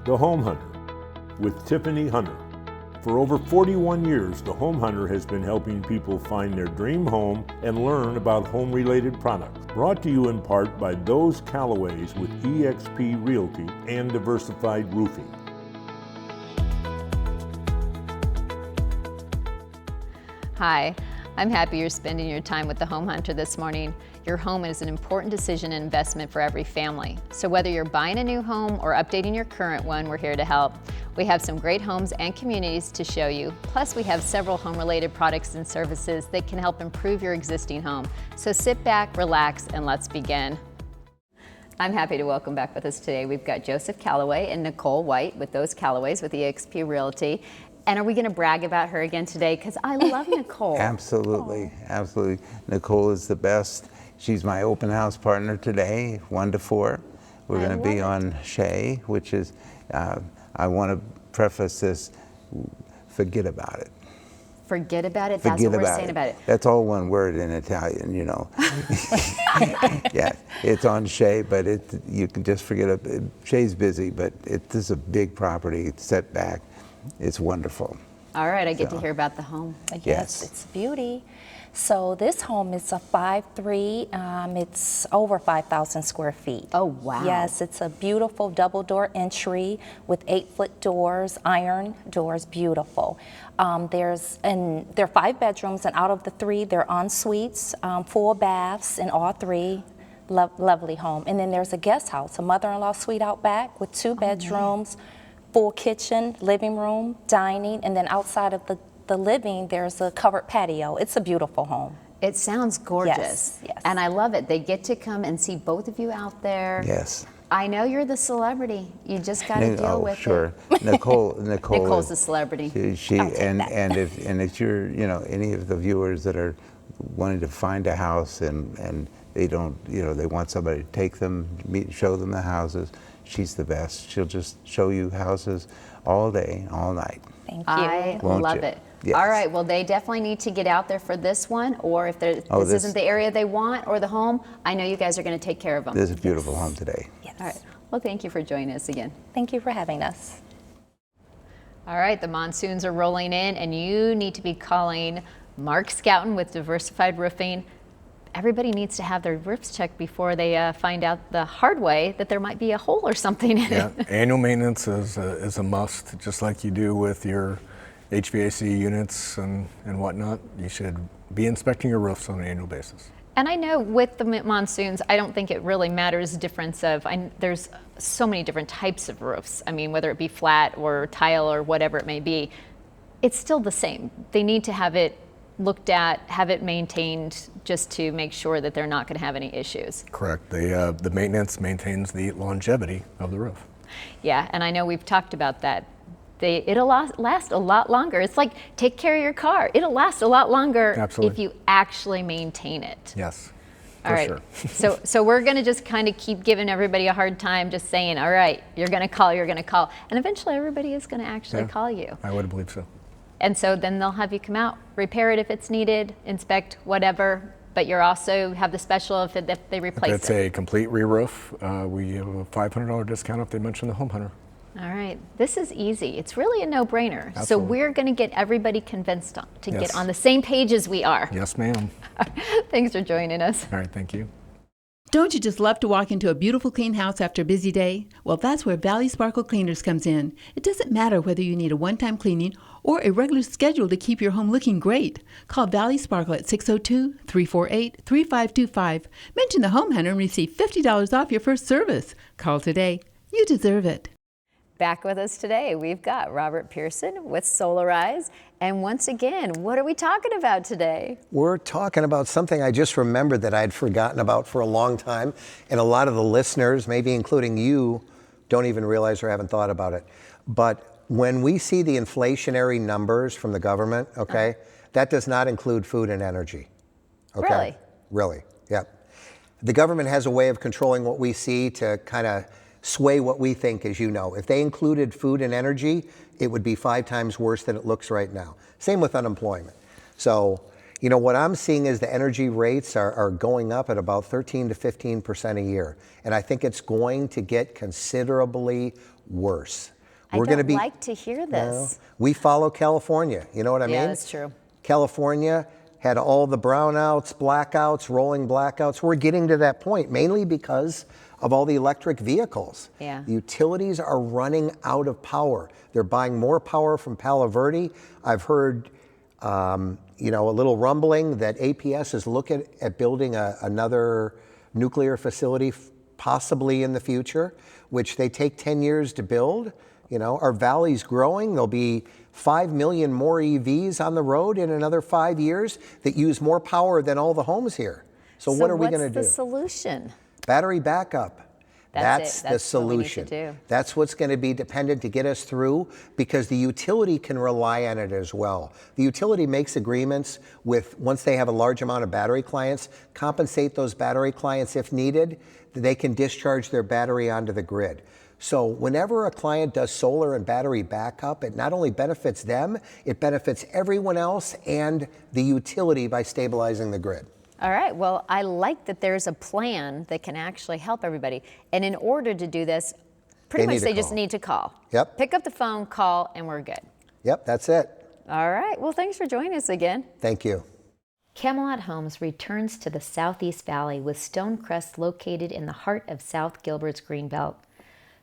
The Home Hunter with Tiffany Hunter. For over 41 years, The Home Hunter has been helping people find their dream home and learn about home-related products. Brought to you in part by those Callaways with eXp Realty and Diversified Roofing. Hi, I'm happy you're spending your time with The Home Hunter this morning. Your home is an important decision and investment for every family. So whether you're buying a new home or updating your current one, we're here to help. We have some great homes and communities to show you. Plus, we have several home-related products and services that can help improve your existing home. So sit back, relax, and let's begin. I'm happy to welcome back with us today. We've got Joseph Callaway and Nicole White with those Callaways with eXp Realty. And are we going to brag about her again today? Because I love Nicole. Absolutely, absolutely. Nicole is the best. She's my open house partner today, 1 to 4. We're going to be on Shea, which is, I want to preface this, forget about it. Forget about it? That's what we're saying about it. That's all one word in Italian, you know. Yeah, it's on Shea, but you can just forget it. Shea's busy, but this is a big property, it's set back. It's wonderful. All right, I get to hear about the home. Yes, it's beauty. So this home is a 5.3. It's over 5,000 square feet. Oh, wow. Yes, it's a beautiful double door entry with 8-foot doors, iron doors, beautiful. There are 5 bedrooms, and out of the 3, they're en suites, full baths in all 3. Lovely home. And then there's a guest house, a mother-in-law suite out back with 2 bedrooms, full kitchen, living room, dining, and then outside of the living, there's a covered patio. It's a beautiful home. It sounds gorgeous. Yes. And I love it. They get to come and see both of you out there. Yes. I know you're the celebrity. You just got to deal with sure. it. Nicole's the celebrity. If you're, you know, any of the viewers that are wanting to find a house and they don't, you know, they want somebody to take them, show them the houses, she's the best. She'll just show you houses all day, all night. Thank you. I love it. Yes. All right, well, they definitely need to get out there for this one, or if this isn't the area they want or the home, I know you guys are going to take care of them. This is a beautiful home today. Yes. All right. Well, thank you for joining us again. Thank you for having us. All right, the monsoons are rolling in, and you need to be calling Mark Scouten with Diversified Roofing. Everybody needs to have their roofs checked before they find out the hard way that there might be a hole or something in it. Annual maintenance is a must, just like you do with your HVAC units and whatnot. You should be inspecting your roofs on an annual basis. And I know with the monsoons, I don't think it really matters the difference of, there's so many different types of roofs. I mean, whether it be flat or tile or whatever it may be, it's still the same. They need to have it looked at, have it maintained, just to make sure that they're not going to have any issues. Correct. The maintenance maintains the longevity of the roof. Yeah, and I know we've talked about that. It'll last a lot longer. It's like, take care of your car. It'll last a lot longer. Absolutely. If you actually maintain it. Yes, all right. Sure. So we're going to just kind of keep giving everybody a hard time, just saying, all right, you're going to call. And eventually everybody is going to actually call you. I would believe so. And so then they'll have you come out, repair it if it's needed, inspect whatever, but you're also have the special if they replace it. If it's a complete re-roof, we have a $500 discount if they mention the Home Hunter. All right, this is easy. It's really a no-brainer. Absolutely. So we're going to get everybody convinced to get on the same page as we are. Yes, ma'am. Thanks for joining us. All right, thank you. Don't you just love to walk into a beautiful clean house after a busy day? Well, that's where Valley Sparkle Cleaners comes in. It doesn't matter whether you need a one-time cleaning or a regular schedule to keep your home looking great. Call Valley Sparkle at 602-348-3525. Mention the Home Hunter and receive $50 off your first service. Call today. You deserve it. Back with us today, we've got Robert Pearson with Solarize. And once again, what are we talking about today? We're talking about something I just remembered that I'd forgotten about for a long time. And a lot of the listeners, maybe including you, don't even realize or haven't thought about it. But when we see the inflationary numbers from the government, that does not include food and energy. Really? Really, yeah. The government has a way of controlling what we see to kind of sway what we think, as you know. If they included food and energy, it would be 5 times worse than it looks right now. Same with unemployment. So, You know, what I'm seeing is the energy rates are going up at about 13 to 15% a year. And I think it's going to get considerably worse. I don't like to hear this. We follow California. You know what I mean? Yeah, that's true. California had all the brownouts, blackouts, rolling blackouts. We're getting to that point, mainly because of all the electric vehicles. Yeah. The utilities are running out of power. They're buying more power from Palo Verde. I've heard you know, a little rumbling that APS is looking at building another nuclear facility possibly in the future, which they take 10 years to build. You know, our valley's growing. There'll be 5 million more EVs on the road in another 5 years that use more power than all the homes here. So what are we going to do? What's the solution? Battery backup. That's the That's what we need to solution. do. That's what's going to be dependent to get us through, because the utility can rely on it as well. The utility makes agreements with, once they have a large amount of battery clients, compensate those battery clients if needed. They can discharge their battery onto the grid. So whenever a client does solar and battery backup, it not only benefits them, it benefits everyone else and the utility by stabilizing the grid. All right, well, I like that there's a plan that can actually help everybody. And in order to do this, pretty much they just need to call. Yep. Pick up the phone, call, and we're good. Yep, that's it. All right, well, thanks for joining us again. Thank you. Camelot Homes returns to the Southeast Valley with Stonecrest located in the heart of South Gilbert's Greenbelt.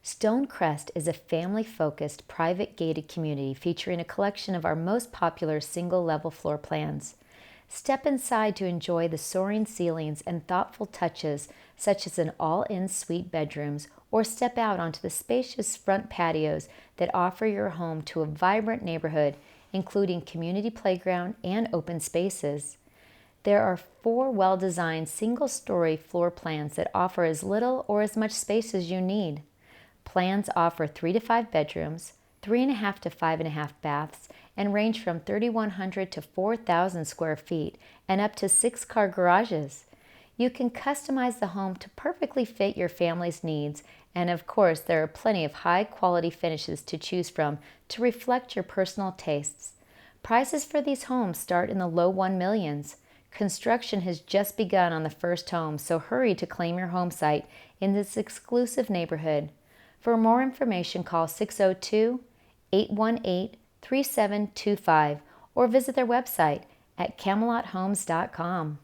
Stonecrest is a family-focused, private gated community featuring a collection of our most popular single-level floor plans. Step inside to enjoy the soaring ceilings and thoughtful touches such as an all-in suite bedrooms, or step out onto the spacious front patios that offer your home to a vibrant neighborhood, including community playground and open spaces. There are 4 well-designed single-story floor plans that offer as little or as much space as you need. Plans offer 3 to 5 bedrooms, 3.5 to 5.5 baths, and range from 3,100 to 4,000 square feet and up to 6-car garages. You can customize the home to perfectly fit your family's needs, and of course, there are plenty of high-quality finishes to choose from to reflect your personal tastes. Prices for these homes start in the low $1 millions. Construction has just begun on the first home, so hurry to claim your home site in this exclusive neighborhood. For more information, call 602-818-3725 or visit their website at camelothomes.com.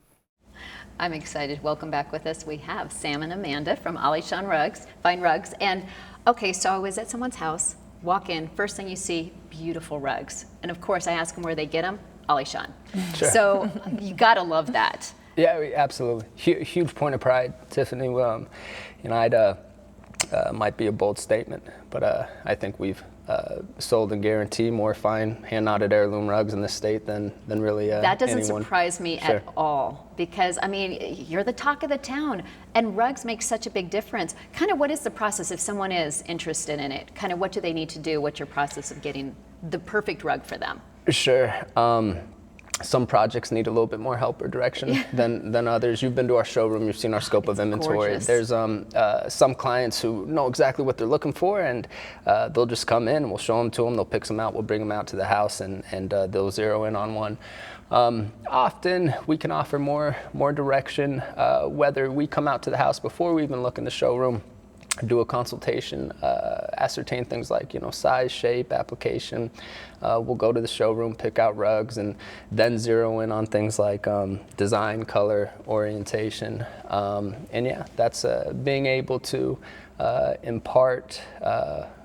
I'm excited. Welcome back with us. We have Sam and Amanda from Alishan Rugs, Fine Rugs. And okay, so I was at someone's house, walk in, first thing you see, beautiful rugs. And of course, I ask them where they get them, Alishan. Sure. So you gotta love that. Yeah, absolutely. Huge point of pride, Tiffany. You know, might be a bold statement, but I think we've sold and guarantee more fine hand-knotted heirloom rugs in this state than really That doesn't anyone. surprise me Sure. at all, because I mean, you're the talk of the town, and rugs make such a big difference. Kind of what is the process if someone is interested in it? Kind of what do they need to do? What's your process of getting the perfect rug for them? Sure. Some projects need a little bit more help or direction than others. You've been to our showroom, you've seen our scope of inventory. Gorgeous. There's some clients who know exactly what they're looking for, and they'll just come in and we'll show them to them, they'll pick some out, we'll bring them out to the house, and they'll zero in on one. Often we can offer more direction, whether we come out to the house before we even look in the showroom, do a consultation, ascertain things like, you know, size, shape, application. We'll go to the showroom, pick out rugs, and then zero in on things like design, color, orientation. And yeah, that's being able to impart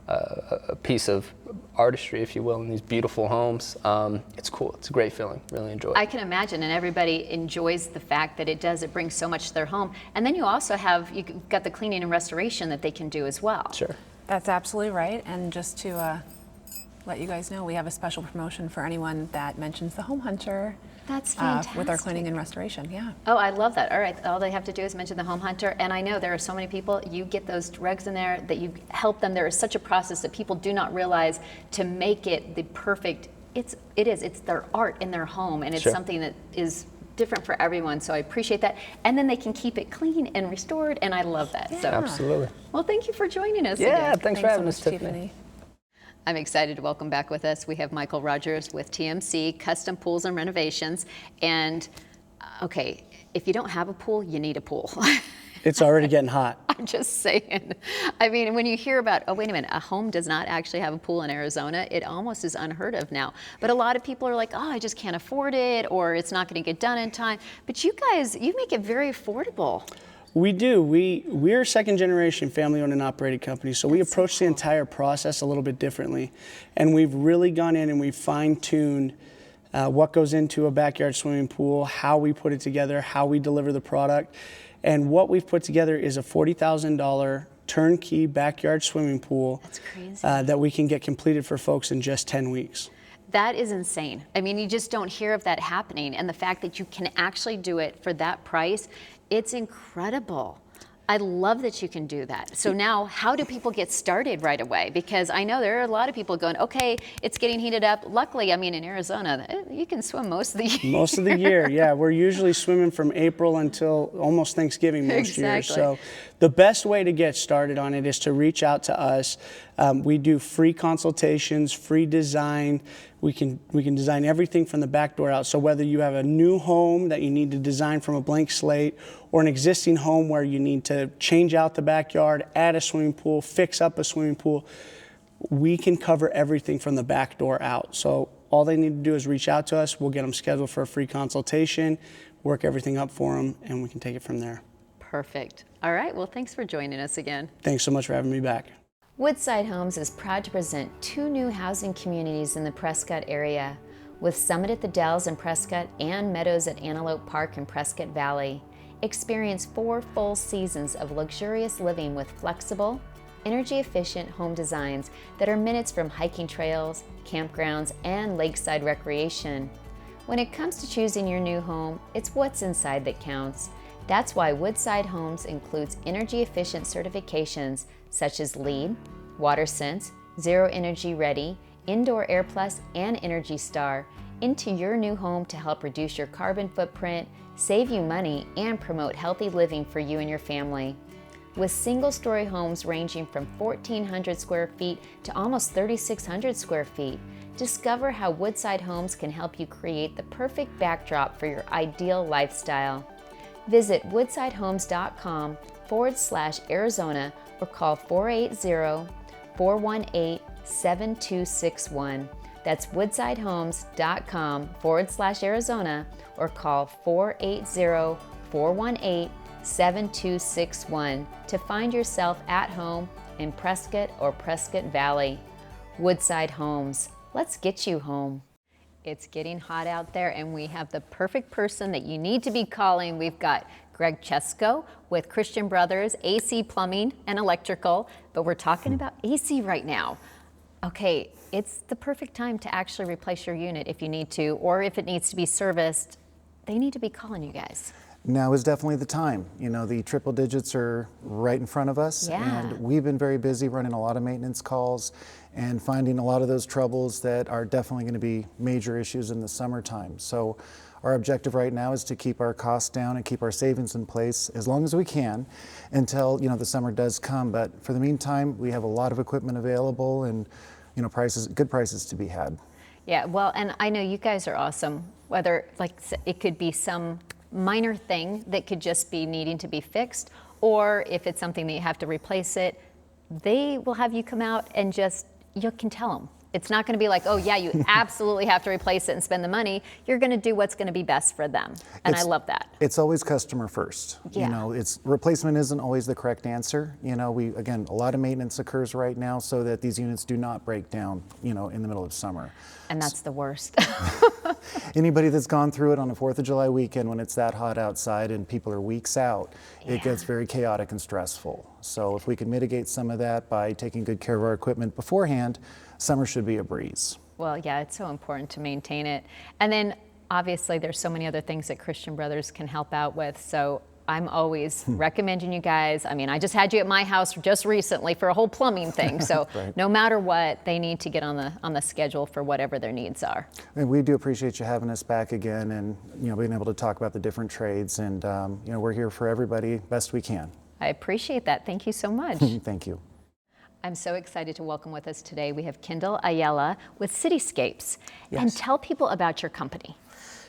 a piece of artistry, if you will, in these beautiful homes. It's cool. It's a great feeling. Really enjoy it. I can imagine, and everybody enjoys the fact that it brings so much to their home. And then you also you've got the cleaning and restoration that they can do as well. Sure. That's absolutely right. And just to let you guys know, we have a special promotion for anyone that mentions the Home Hunter. That's fantastic. With our cleaning and restoration, yeah. Oh, I love that. All right, all they have to do is mention the Home Hunter, and I know there are so many people, you get those rugs in there, that you help them. There is such a process that people do not realize to make it the perfect, it's their art in their home, and it's Sure. something that is different for everyone, so I appreciate that. And then they can keep it clean and restored, and I love that. So, Absolutely. well, thank you for joining us Yeah, again. thanks for having us, so much, Tiffany. I'm excited to welcome back with us. We have Michael Rogers with TMC Custom Pools and Renovations. And okay, if you don't have a pool, you need a pool. It's already getting hot. I'm just saying. I mean, when you hear about, oh, wait a minute, a home does not actually have a pool in Arizona, it almost is unheard of now. But a lot of people are like, oh, I just can't afford it, or it's not going to get done in time. But you guys, you make it very affordable. We do. We're a second generation family owned and operated company, so we approach the entire process a little bit differently. And we've really gone in and we've fine-tuned what goes into a backyard swimming pool, how we put it together, how we deliver the product. And what we've put together is a $40,000 turnkey backyard swimming pool. That's crazy. That we can get completed for folks in just 10 weeks. That is insane. I mean, you just don't hear of that happening. And the fact that you can actually do it for that price, it's incredible. I love that you can do that. So now, how do people get started right away? Because I know there are a lot of people going, okay, it's getting heated up. Luckily, I mean, in Arizona, you can swim most of the year. Most of the year, yeah. We're usually swimming from April until almost Thanksgiving most years. So the best way to get started on it is to reach out to us. We do free consultations, free design. We can design everything from the back door out. So whether you have a new home that you need to design from a blank slate, or an existing home where you need to change out the backyard, add a swimming pool, fix up a swimming pool, we can cover everything from the back door out. So all they need to do is reach out to us. We'll get them scheduled for a free consultation, work everything up for them, and we can take it from there. Perfect. All right, well, thanks for joining us again. Thanks so much for having me back. Woodside Homes is proud to present 2 new housing communities in the Prescott area, with Summit at the Dells in Prescott and Meadows at Antelope Park in Prescott Valley. Experience 4 full seasons of luxurious living with flexible, energy-efficient home designs that are minutes from hiking trails, campgrounds, and lakeside recreation. When it comes to choosing your new home, it's what's inside that counts. That's why Woodside Homes includes energy-efficient certifications such as LEED, WaterSense, Zero Energy Ready, Indoor Air Plus, and Energy Star into your new home to help reduce your carbon footprint, save you money, and promote healthy living for you and your family. With single-story homes ranging from 1,400 square feet to almost 3,600 square feet, discover how Woodside Homes can help you create the perfect backdrop for your ideal lifestyle. Visit woodsidehomes.com/Arizona or call 480-418-7261. That's woodsidehomes.com/Arizona or call 480-418-7261 to find yourself at home in Prescott or Prescott Valley. Woodside Homes, let's get you home. It's getting hot out there and we have the perfect person that you need to be calling. We've got Greg Chesko with Christian Brothers, AC Plumbing and Electrical, but we're talking about AC right now. Okay, it's the perfect time to actually replace your unit if you need to, or if it needs to be serviced, they need to be calling you guys. Now is definitely the time. You know, the triple digits are right in front of us, and we've been very busy running a lot of maintenance calls and finding a lot of those troubles that are definitely going to be major issues in the summertime. So our objective right now is to keep our costs down and keep our savings in place as long as we can until, you know, the summer does come. But for the meantime, we have a lot of equipment available and, you know, good prices to be had. Yeah, well, and I know you guys are awesome. Whether, like, it could be some minor thing that could just be needing to be fixed, or if it's something that you have to replace it, they will have you come out and just, you can tell them. It's not going to be like, oh yeah, you absolutely have to replace it and spend the money. You're going to do what's going to be best for them. And I love that. It's always customer first. Yeah. You know, replacement isn't always the correct answer. You know, again, a lot of maintenance occurs right now so that these units do not break down, you know, in the middle of summer. And that's the worst. Anybody that's gone through it on a 4th of July weekend when it's that hot outside and people are weeks out, it gets very chaotic and stressful. So if we can mitigate some of that by taking good care of our equipment beforehand, summer should be a breeze. Well, yeah, it's so important to maintain it. And then obviously there's so many other things that Christian Brothers can help out with. So I'm always recommending you guys. I mean, I just had you at my house just recently for a whole plumbing thing. So no matter what, they need to get on the schedule for whatever their needs are. And we do appreciate you having us back again and, you know, being able to talk about the different trades. And, you know, we're here for everybody best we can. I appreciate that. Thank you so much. Thank you. I'm so excited to welcome with us today. We have Kendall Ayala with Cityscapes. Yes. And tell people about your company.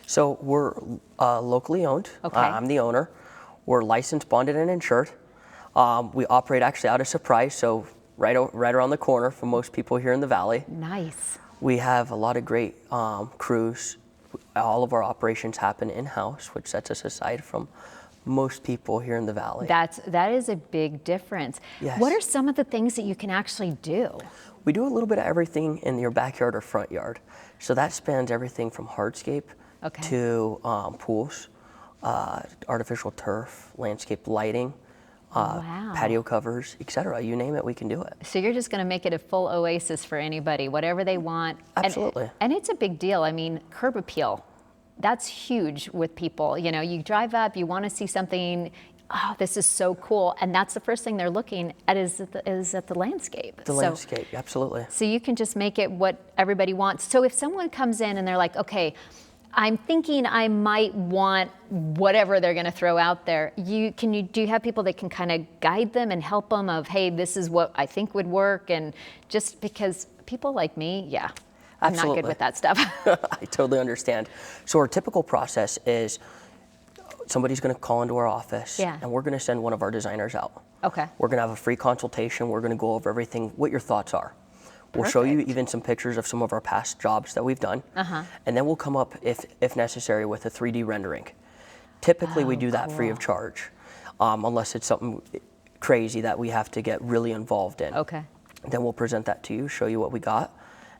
So we're locally owned. Okay. I'm the owner. We're licensed, bonded, and insured. We operate actually out of Surprise, so right around the corner from most people here in the Valley. Nice. We have a lot of great crews. All of our operations happen in-house, which sets us aside from most people here in the Valley. That is a big difference. Yes. What are some of the things that you can actually do? We do a little bit of everything in your backyard or front yard. So that spans everything from hardscape to pools, artificial turf, landscape lighting, patio covers, etc. You name it, we can do it. So you're just going to make it a full oasis for anybody, whatever they want. Absolutely. And it's a big deal. I mean, curb appeal, that's huge with people. You know, you drive up, you want to see something, oh, this is so cool. And that's the first thing they're looking at is at the landscape. The landscape, absolutely. So you can just make it what everybody wants. So if someone comes in and they're like, okay, I'm thinking I might want whatever they're going to throw out there. Do you have people that can kind of guide them and help them of, hey, this is what I think would work? And just because people like me, I'm not good with that stuff. I totally understand. So our typical process is somebody's going to call into our office and we're going to send one of our designers out. Okay. We're going to have a free consultation. We're going to go over everything, what your thoughts are. We'll show you even some pictures of some of our past jobs that we've done. And then we'll come up, if necessary, with a 3D rendering. Typically, we do that free of charge, unless it's something crazy that we have to get really involved in. Okay. Then we'll present that to you, show you what we got,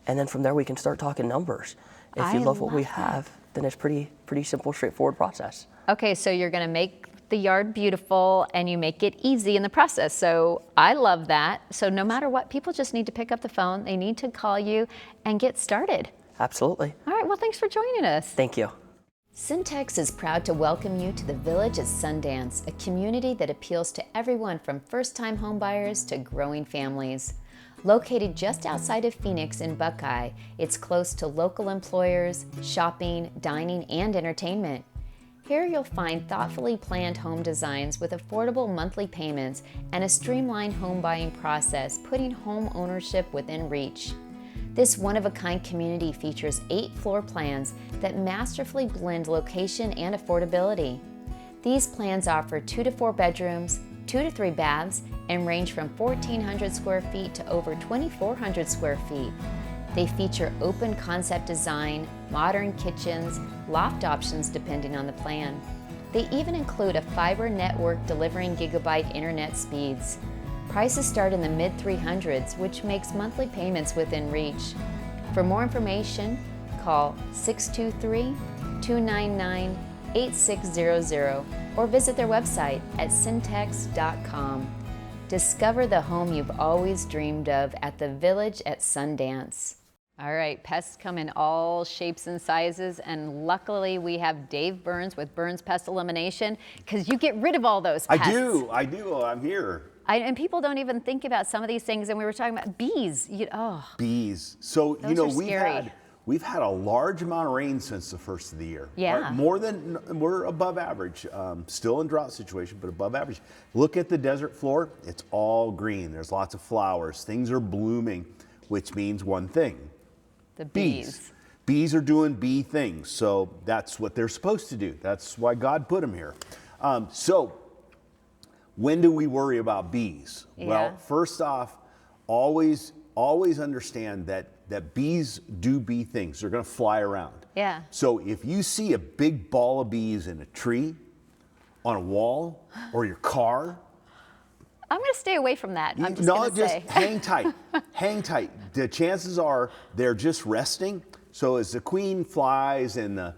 and then from there we can start talking numbers. If you love what we have, then it's pretty simple, straightforward process. Okay, so you're going to make the yard beautiful and you make it easy in the process. So I love that. So no matter what, people just need to pick up the phone. They need to call you and get started. Absolutely. All right, well, thanks for joining us. Thank you. Syntex is proud to welcome you to the Village at Sundance, a community that appeals to everyone from first-time homebuyers to growing families. Located just outside of Phoenix in Buckeye, it's close to local employers, shopping, dining, and entertainment. Here you'll find thoughtfully planned home designs with affordable monthly payments and a streamlined home buying process, putting home ownership within reach. This one-of-a-kind community features 8 floor plans that masterfully blend location and affordability. These plans offer 2 to 4 bedrooms, 2 to 3 baths, and range from 1,400 square feet to over 2,400 square feet. They feature open concept design, modern kitchens, loft options depending on the plan. They even include a fiber network delivering gigabyte internet speeds. Prices start in the mid-300s, which makes monthly payments within reach. For more information, call 623-299-8600 or visit their website at syntex.com. Discover the home you've always dreamed of at the Village at Sundance. All right, pests come in all shapes and sizes, and luckily we have Dave Burns with Burns Pest Elimination, because you get rid of all those pests. I do. I'm here. And people don't even think about some of these things, and we were talking about bees. Bees. So, Those are scary. we've had a large amount of rain since the first of the year. Yeah. Right? We're above average. Still in drought situation, but above average. Look at the desert floor. It's all green. There's lots of flowers. Things are blooming, which means one thing. The bees. Bees are doing bee things, so that's what they're supposed to do. That's why God put them here. So when do we worry about bees? Yeah. Well, first off, always understand that bees do bee things. They're going to fly around. Yeah. So if you see a big ball of bees in a tree, on a wall, or your car, I'm going to stay away from that. I'm just no, going to just say. hang tight. Hang tight. The chances are they're just resting. So as the queen flies and the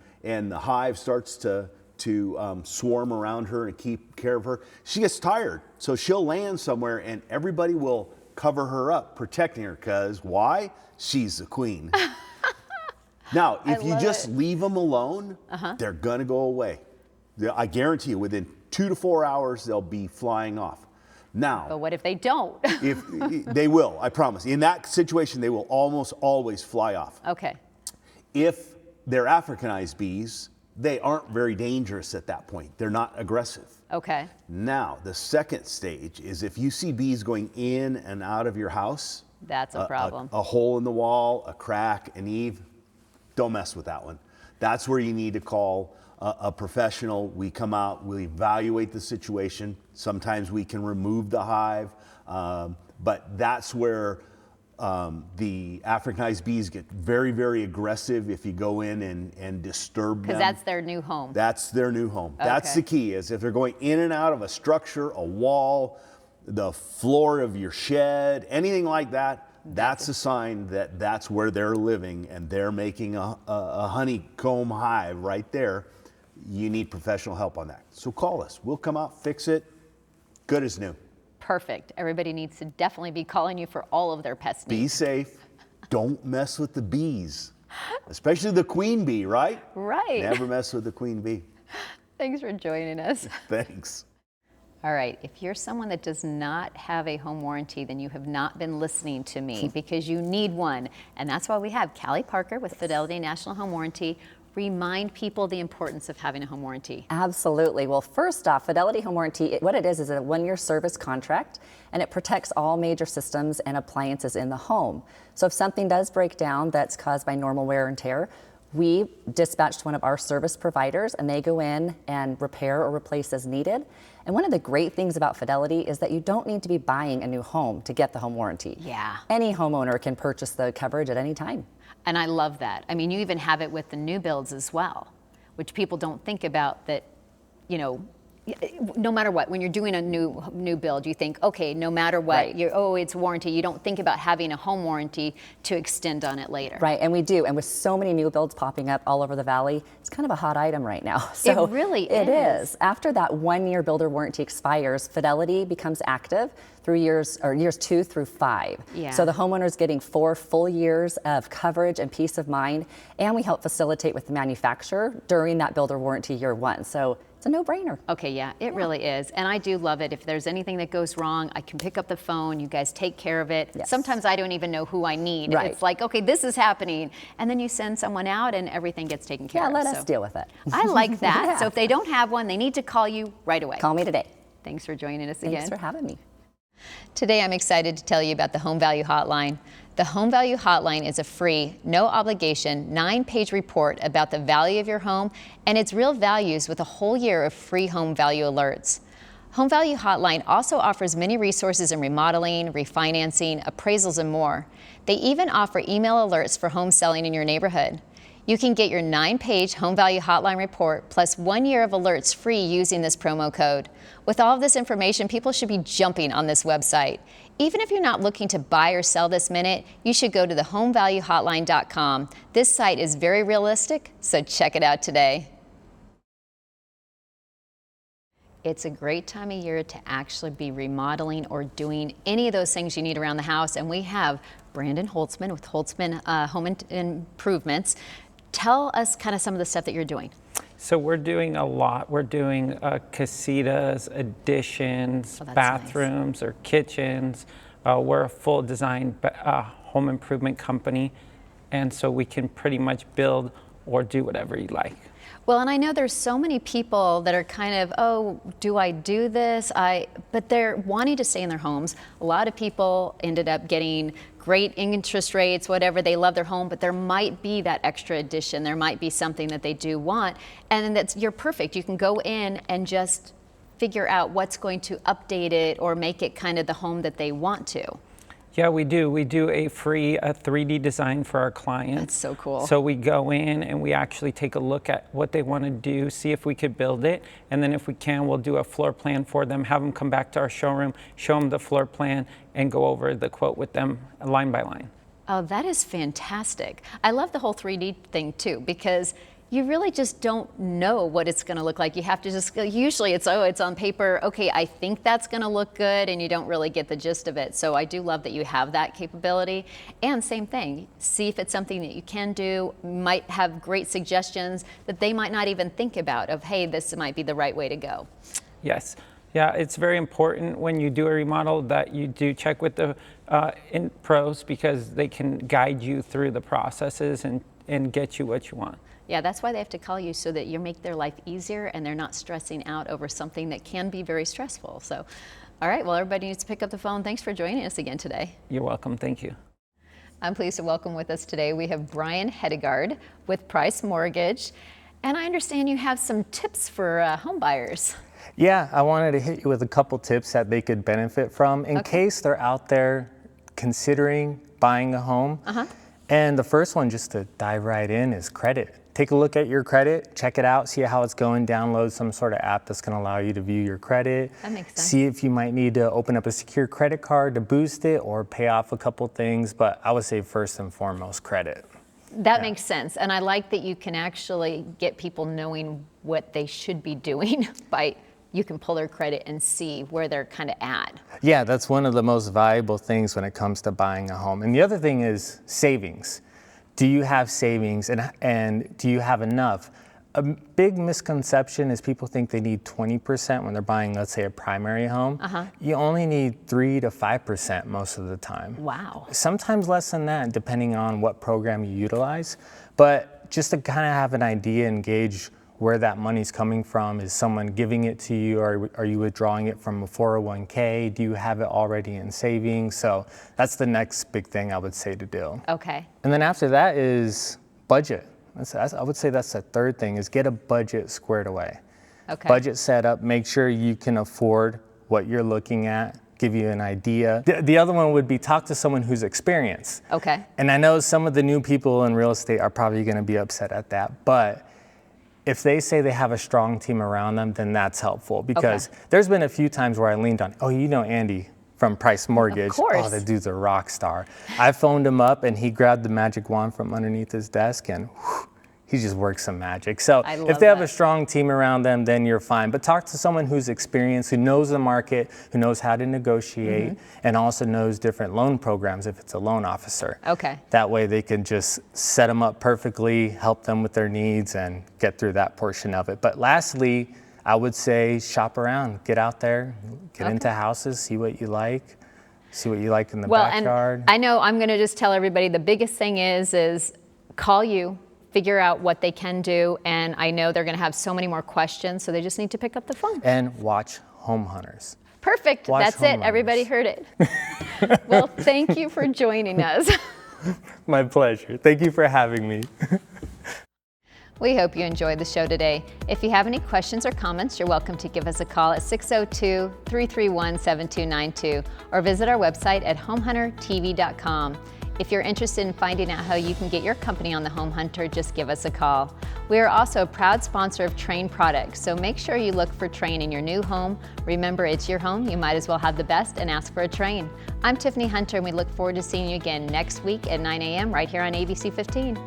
hive starts to swarm around her and keep care of her, she gets tired. So she'll land somewhere and everybody will cover her up, protecting her. Because why? She's the queen. Now, if you just leave them alone, they're going to go away. I guarantee you, within 2 to 4 hours, they'll be flying off. Now, But what if they don't? if they will, I promise. In that situation, they will almost always fly off. Okay. If they're Africanized bees, they aren't very dangerous at that point. They're not aggressive. Okay. Now, the second stage is if you see bees going in and out of your house. That's a problem. A hole in the wall, a crack, an eave, don't mess with that one. That's where you need to call a professional. We come out, we evaluate the situation. Sometimes we can remove the hive, but that's where the Africanized bees get very, very aggressive if you go in and disturb them. Because that's their new home. That's their new home. Okay. That's the key, is if they're going in and out of a structure, a wall, the floor of your shed, anything like that, that's a sign that that's where they're living and they're making a honeycomb hive right there. You need professional help on that. So call us. We'll come out, fix it, good as new. Perfect. Everybody needs to definitely be calling you for all of their pest needs. Be safe. Don't mess with the bees, especially the queen bee, right? Right. Never mess with the queen bee. Thanks for joining us. Thanks. All right, if you're someone that does not have a home warranty, then you have not been listening to me because you need one. And that's why we have Callie Parker with Fidelity National Home Warranty remind people the importance of having a home warranty. Absolutely. Well, first off, Fidelity Home Warranty, what it is a 1-year service contract, and it protects all major systems and appliances in the home. So if something does break down that's caused by normal wear and tear, we dispatch to one of our service providers and they go in and repair or replace as needed. And one of the great things about Fidelity is that you don't need to be buying a new home to get the home warranty. Yeah. Any homeowner can purchase the coverage at any time. And I love that. I mean, you even have it with the new builds as well, which people don't think about, that, you know, no matter what, when you're doing a new build, you think, okay, no matter what, Right. it's warranty. You don't think about having a home warranty to extend on it later. Right, and we do. And with so many new builds popping up all over the valley, it's kind of a hot item right now. So it really it is. After that 1-year builder warranty expires, Fidelity becomes active through years 2 through 5. Yeah. So the homeowner's getting 4 full years of coverage and peace of mind, and we help facilitate with the manufacturer during that builder warranty year 1. So it's a no-brainer. Okay, yeah, it really is. And I do love it. If there's anything that goes wrong, I can pick up the phone, you guys take care of it. Yes. Sometimes I don't even know who I need. Right. It's like, okay, this is happening. And then you send someone out and everything gets taken care of. Yeah, let us deal with it. I like that. Yeah. So if they don't have one, they need to call you right away. Call me today. Thanks for joining us again. Thanks for having me. Today, I'm excited to tell you about the Home Value Hotline. The Home Value Hotline is a free, no obligation, 9-page report about the value of your home and its real values with a whole year of free home value alerts. Home Value Hotline also offers many resources in remodeling, refinancing, appraisals, and more. They even offer email alerts for home selling in your neighborhood. You can get your 9-page Home Value Hotline report plus 1 year of alerts free using this promo code. With all of this information, people should be jumping on this website. Even if you're not looking to buy or sell this minute, you should go to thehomevaluehotline.com. This site is very realistic, so check it out today. It's a great time of year to actually be remodeling or doing any of those things you need around the house, and we have Brandon Holtzman with Holtzman Home Improvements. Tell us kind of some of the stuff that you're doing. So we're doing a lot. We're doing casitas, additions, bathrooms, or kitchens. We're a full design home improvement company, and so we can pretty much build or do whatever you like. Well, and I know there's so many people that are kind of, oh, do I do this? But they're wanting to stay in their homes. A lot of people ended up getting great interest rates, whatever. They love their home, but there might be that extra addition. There might be something that they do want, and you're perfect. You can go in and just figure out what's going to update it or make it kind of the home that they want to. Yeah, we do. We do a free 3D design for our clients. That's so cool. So we go in and we actually take a look at what they want to do, see if we could build it, and then if we can, we'll do a floor plan for them, have them come back to our showroom, show them the floor plan, and go over the quote with them line by line. Oh, that is fantastic. I love the whole 3D thing too, because you really just don't know what it's going to look like. You have to just, usually it's on paper, okay, I think that's going to look good, and you don't really get the gist of it. So I do love that you have that capability. And same thing, see if it's something that you can do, might have great suggestions that they might not even think about of, hey, this might be the right way to go. Yes. Yeah, it's very important when you do a remodel that you do check with the pros, because they can guide you through the processes and get you what you want. Yeah, that's why they have to call you, so that you make their life easier and they're not stressing out over something that can be very stressful. So, all right, well, everybody needs to pick up the phone. Thanks for joining us again today. You're welcome. Thank you. I'm pleased to welcome with us today, we have Brian Hedegaard with Price Mortgage. And I understand you have some tips for home buyers. Yeah, I wanted to hit you with a couple tips that they could benefit from in case they're out there considering buying a home. And the first one, just to dive right in, is credit. Take a look at your credit, check it out, see how it's going, download some sort of app that's going to allow you to view your credit. That makes sense. See if you might need to open up a secure credit card to boost it or pay off a couple things, but I would say first and foremost, credit. That makes sense. And I like that you can actually get people knowing what they should be doing by, you can pull their credit and see where they're kind of at. Yeah, that's one of the most valuable things when it comes to buying a home. And the other thing is savings. Do you have savings and do you have enough? A big misconception is people think they need 20% when they're buying, let's say, a primary home. You only need 3 to 5% most of the time. Wow. Sometimes less than that, depending on what program you utilize. But just to kind of have an idea and gauge where that money's coming from. Is someone giving it to you, or are you withdrawing it from a 401k? Do you have it already in savings? So that's the next big thing I would say to do. Okay. And then after that is budget. I would say that's the third thing, is get a budget squared away. Okay. Budget set up, make sure you can afford what you're looking at, give you an idea. The other one would be talk to someone who's experienced. Okay. And I know some of the new people in real estate are probably gonna be upset at that, but if they say they have a strong team around them, then that's helpful, because there's been a few times where I leaned on, oh, you know Andy from Price Mortgage. Of course. Oh, the dude's a rock star. I phoned him up and he grabbed the magic wand from underneath his desk and whew, he just works some magic. So if they have a strong team around them, then you're fine. But talk to someone who's experienced, who knows the market, who knows how to negotiate, and also knows different loan programs if it's a loan officer. Okay. That way they can just set them up perfectly, help them with their needs, and get through that portion of it. But lastly, I would say shop around, get out there, get into houses, see what you like in the backyard. And I know I'm gonna just tell everybody the biggest thing is call you, figure out what they can do, and I know they're gonna have so many more questions, so they just need to pick up the phone. And watch Home Hunters. Perfect, that's it, everybody heard it. Well, thank you for joining us. My pleasure, thank you for having me. We hope you enjoyed the show today. If you have any questions or comments, you're welcome to give us a call at 602-331-7292 or visit our website at homehuntertv.com. If you're interested in finding out how you can get your company on the Home Hunter, just give us a call. We are also a proud sponsor of Trane products, so make sure you look for Trane in your new home. Remember, it's your home, you might as well have the best, and ask for a Trane. I'm Tiffany Hunter, and we look forward to seeing you again next week at 9 a.m. right here on ABC 15.